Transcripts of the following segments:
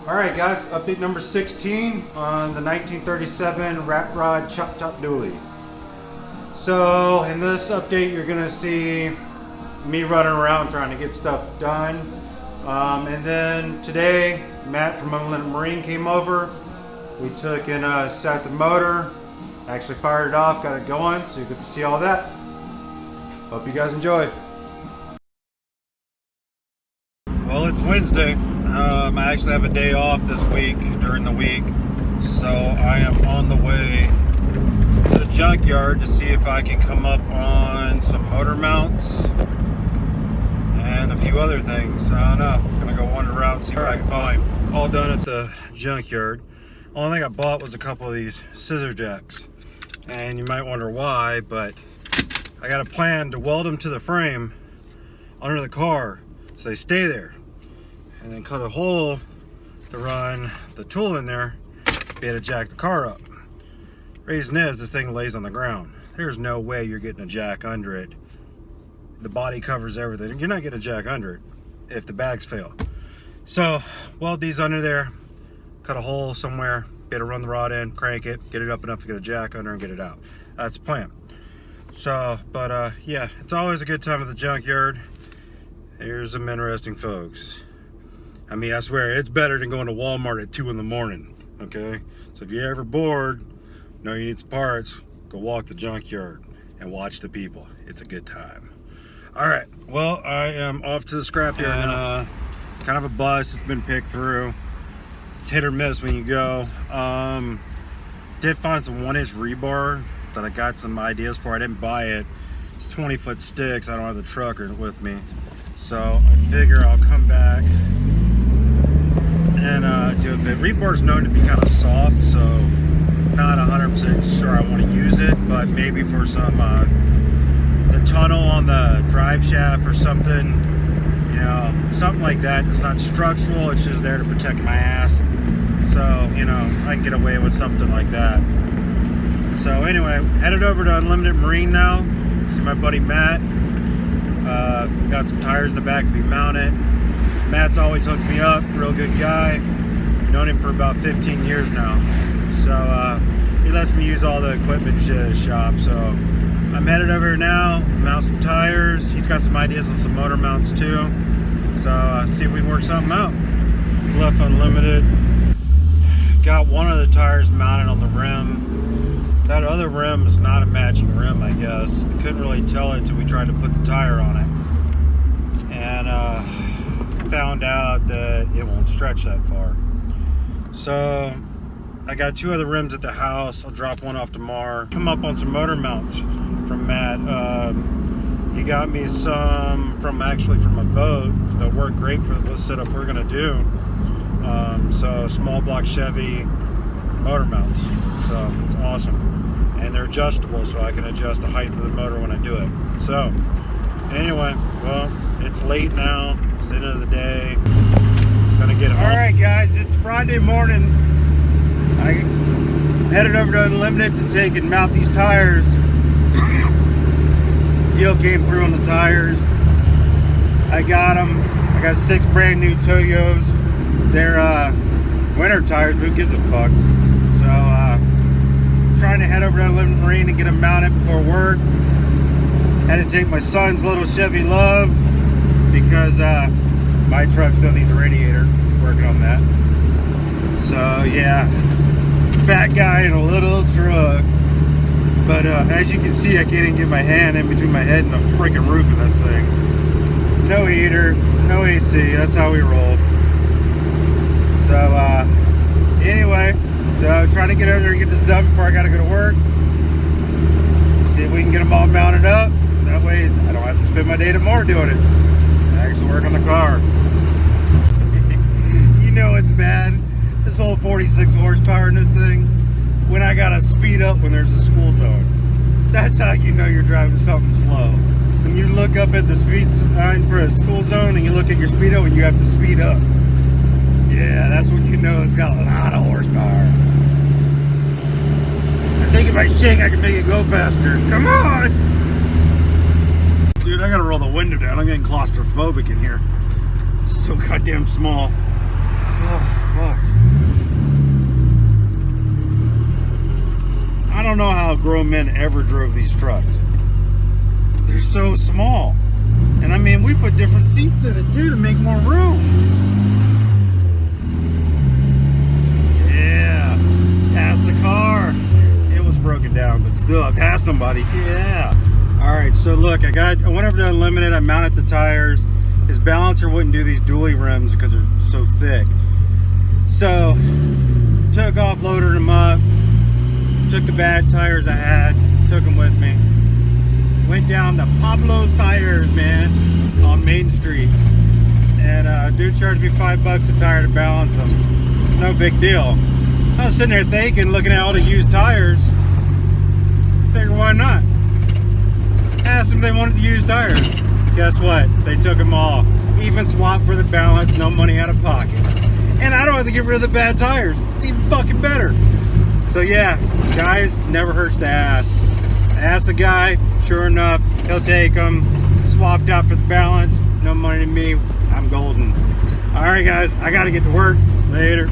Alright guys, update number 16 on the 1937 Rat Rod Chop Top Dually. So in this update you're going to see me running around trying to get stuff done. And then today Matt from Unlimited Marine came over. We took and set the motor, actually fired it off, got it going, so you get to see all that. Hope you guys enjoy. Well, it's Wednesday. I actually have a day off this week during the week, so I am on the way to the junkyard to see if I can come up on some motor mounts and a few other things. I don't know. I'm gonna go wander around, see what I can find. All done at the junkyard. Only thing I bought was a couple of these scissor jacks, and you might wonder why, but I got a plan to weld them to the frame under the car so they stay there, and then cut a hole to run the tool in there to be able to jack the car up. Reason is, this thing lays on the ground. There's no way you're getting a jack under it. The body covers everything. You're not getting a jack under it if the bags fail. So weld these under there, cut a hole somewhere, be able to run the rod in, crank it, get it up enough to get a jack under and get it out. That's the plan. So, but yeah, it's always a good time at the junkyard. Here's some interesting folks. I mean, I swear, it's better than going to Walmart at 2 in the morning, okay? So if you're ever bored, know you need some parts, go walk the junkyard and watch the people. It's a good time. All right, well, I am off to the scrapyard. Kind of a bus. It's been picked through. It's hit or miss when you go. Did find some 1-inch rebar that I got some ideas for. I didn't buy it. It's 20-foot sticks. I don't have the trucker with me. So I figure I'll come back and do it. Rebar is known to be kind of soft, so not 100% sure I want to use it, but maybe for some the tunnel on the drive shaft or something, you know, something like that. It's not structural, it's just there to protect my ass. So, you know, I can get away with something like that. So anyway, headed over to Unlimited Marine now. See my buddy Matt. Got some tires in the back to be mounted. Matt's always hooked me up, real good guy. Known him for about 15 years now. So he lets me use all the equipment shit at his shop. So I'm headed over now, mount some tires. He's got some ideas on some motor mounts too. So see if we can work something out. Bluff Unlimited. Got one of the tires mounted on the rim. That other rim is not a matching rim, I guess. Couldn't really tell it till we tried to put the tire on it. And found out that it won't stretch that far. So I got 2 other rims at the house. I'll drop one off tomorrow. Come up on some motor mounts from Matt. He got me some from a boat that work great for the setup we're gonna do. So small block Chevy motor mounts. So it's awesome. And they're adjustable, so I can adjust the height of the motor when I do it. So anyway, well, it's late now. It's the end of the day. Gonna get home. All right, guys, it's Friday morning. I headed over to Unlimited to take and mount these tires. Deal came through on the tires. I got them. I got 6 brand new Toyos. They're winter tires, but who gives a fuck? So trying to head over to Unlimited Marine and get them mounted before work. Had to take my son's little Chevy Love because my truck still needs a radiator. Working on that. So yeah, fat guy in a little truck. But as you can see, I can't even get my hand in between my head and the freaking roof of this thing. No heater, no AC. That's how we roll. So anyway, so trying to get over there and get this done before I gotta go to work. See if we can get them all mounted up. That way I don't have to spend my day tomorrow doing it. I actually work on the car. You know it's bad. This whole 46 horsepower in this thing. When I gotta speed up when there's a school zone. That's how you know you're driving something slow. When you look up at the speed sign for a school zone and you look at your speedo and you have to speed up. Yeah, that's when you know it's got a lot of horsepower. I think if I shake, I can make it go faster. Come on! Dude, I gotta roll the window down. I'm getting claustrophobic in here. It's so goddamn small. Oh. fuck. I don't know how grown men ever drove these trucks. They're so small. And I mean, we put different seats in it too to make more room. Yeah, passed the car. It was broken down, but still, I passed somebody. Yeah. All right, so look, I went over to Unlimited. I mounted the tires. His balancer wouldn't do these dually rims because they're so thick. So, took off, loaded them up, took the bad tires I had, took them with me. Went down to Pablo's Tires, man, on Main Street. And dude charged me $5 a tire to balance them. No big deal. I was sitting there thinking, looking at all the used tires. Figured, why not? Asked them if they wanted to use tires. Guess what? They took them all. Even swap for the balance, no money out of pocket. And I don't have to get rid of the bad tires. It's even fucking better. So yeah, guys, never hurts to ask. I asked the guy, sure enough, he'll take them. Swapped out for the balance, no money to me. I'm golden. All right, guys, I gotta get to work. Later.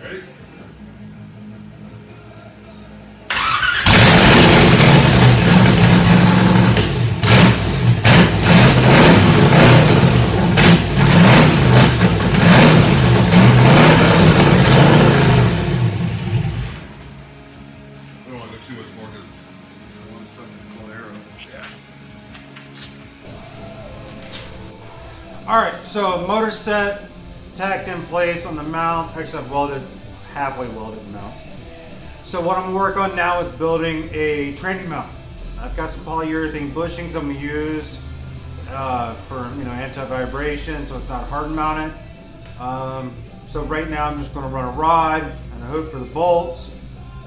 Ready? I don't want to go too much more because I want something called arrow. Yeah. All right, so motor set, tacked in place on the mounts. Actually, I've welded, halfway welded the mounts. So what I'm gonna work on now is building a training mount. I've got some polyurethane bushings I'm gonna use for anti-vibration, so it's not hard mounted. So right now I'm just gonna run a rod and a hook for the bolts,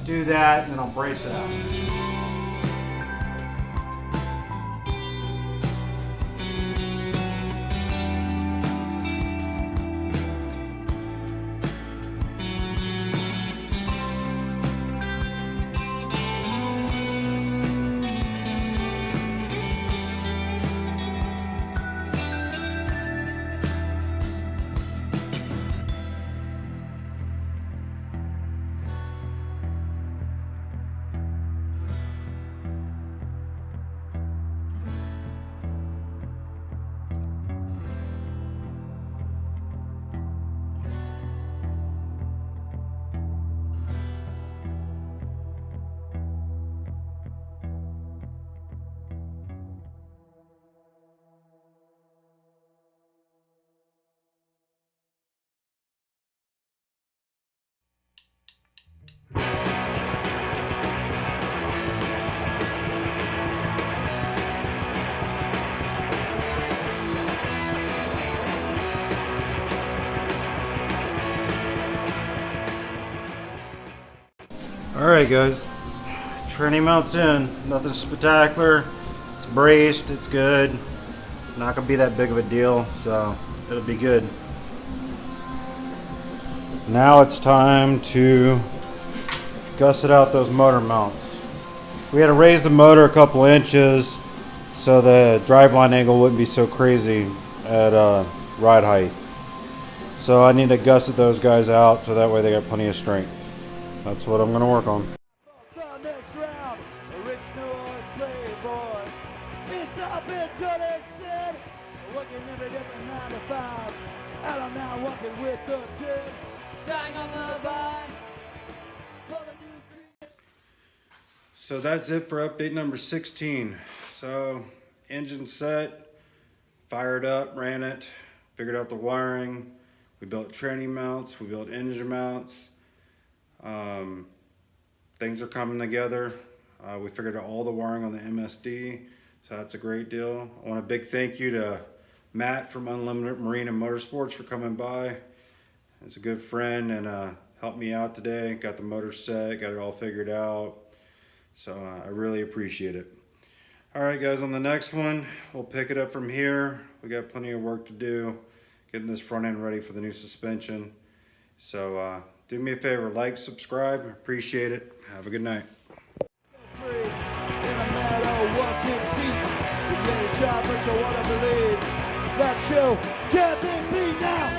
do that, and then I'll brace it out. Alright guys, tranny mount's in. Nothing spectacular. It's braced, it's good. Not gonna be that big of a deal, so it'll be good. Now it's time to gusset out those motor mounts. We had to raise the motor a couple inches so the driveline angle wouldn't be so crazy at ride height. So I need to gusset those guys out so that way they got plenty of strength. That's what I'm gonna work on. The next round, Rich New Orleans Playboys. It's up in Dirty City, working every different 9 to 5. And I'm now working with the team, dying on the vine. So that's it for update number 16. So engine set, fired up, ran it, figured out the wiring. We built tranny mounts, we built engine mounts. Things are coming together. We figured out all the wiring on the MSD, so that's a great deal. I want a big thank you to Matt from Unlimited Marine and Motorsports for coming by. He's a good friend and helped me out today. Got the motor set, got it all figured out. So I really appreciate it. All right guys, on the next one, we'll pick it up from here. We got plenty of work to do, getting this front end ready for the new suspension. So do me a favor, like, subscribe, appreciate it. Have a good night. That show can't be beat now.